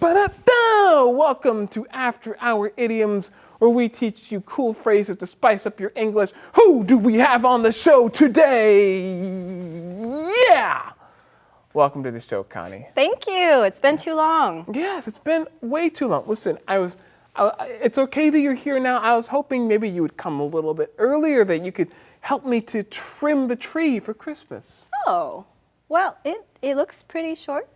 Ba-da-da! Welcome to After Hour Idioms, where we teach you cool phrases to spice up your English. Who do we have on the show today? Yeah! Welcome to the show, Connie. Thank you. It's been too long. Yes, it's been way too long. Listen, it's okay that you're here now. I was hoping maybe you would come a little bit earlier, that you could help me to trim the tree for Christmas. Oh, well, it looks pretty short.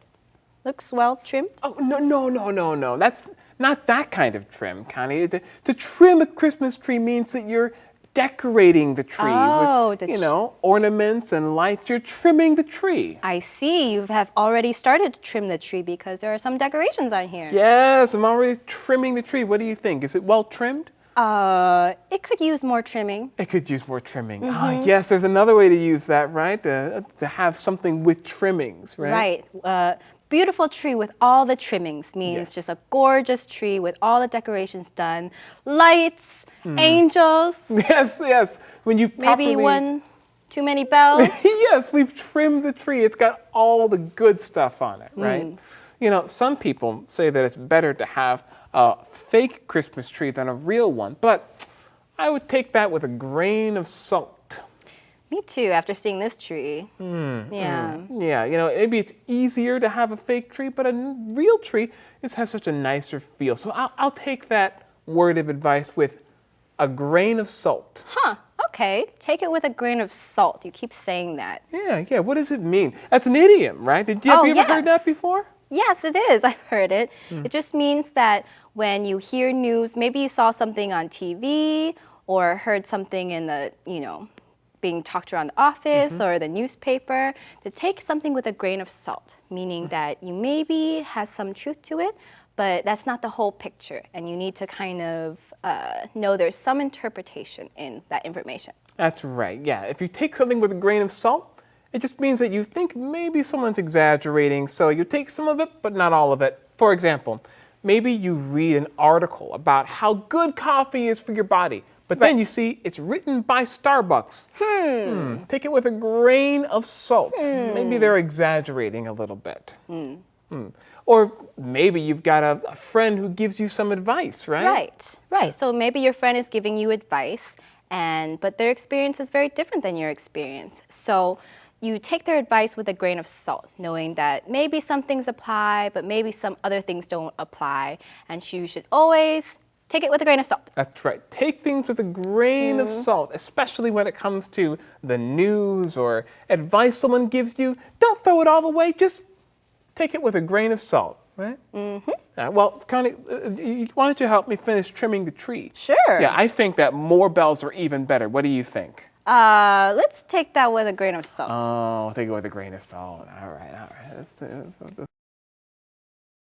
Looks well trimmed. Oh, no. That's not that kind of trim, Connie. To trim a Christmas tree means that you're decorating the tree with, ornaments and lights. You're trimming the tree. I see. You have already started to trim the tree because there are some decorations on here. Yes, I'm already trimming the tree. What do you think? Is it well trimmed? It could use more trimming. It could use more trimming. Mm-hmm. Yes, there's another way to use that, right? To have something with trimmings, right? Right. Beautiful tree with all the trimmings means just a gorgeous tree with all the decorations done. Lights, angels. Yes. When you maybe one too many bells. Yes, we've trimmed the tree. It's got all the good stuff on it, right? Some people say that it's better to have a fake Christmas tree than a real one, but I would take that with a grain of salt. Me too, after seeing this tree. Yeah, maybe it's easier to have a fake tree, but a real tree has such a nicer feel. So I'll take that word of advice with a grain of salt. Huh, okay. Take it with a grain of salt. You keep saying that. Yeah. What does it mean? That's an idiom, right? Have you ever heard that before? Yes, it is. I've heard it. It just means that when you hear news, maybe you saw something on TV or heard something in the, being talked around the office or the newspaper, to take something with a grain of salt, meaning that you maybe has some truth to it, but that's not the whole picture, and you need to kind of know there's some interpretation in that information. That's right, yeah. If you take something with a grain of salt, it just means that you think maybe someone's exaggerating, so you take some of it, but not all of it. For example, maybe you read an article about how good coffee is for your body, but then you see it's written by Starbucks. Take it with a grain of salt. Maybe they're exaggerating a little bit. Or maybe you've got a friend who gives you some advice, right? Right. So maybe your friend is giving you advice, but their experience is very different than your experience. So you take their advice with a grain of salt, knowing that maybe some things apply, but maybe some other things don't apply. And you should always take it with a grain of salt. That's right. Take things with a grain of salt, especially when it comes to the news or advice someone gives you. Don't throw it all away. Just take it with a grain of salt, right? Well, Connie, why don't you help me finish trimming the tree? Sure. Yeah, I think that more bells are even better. What do you think? Let's take that with a grain of salt. Oh, take it with a grain of salt. All right.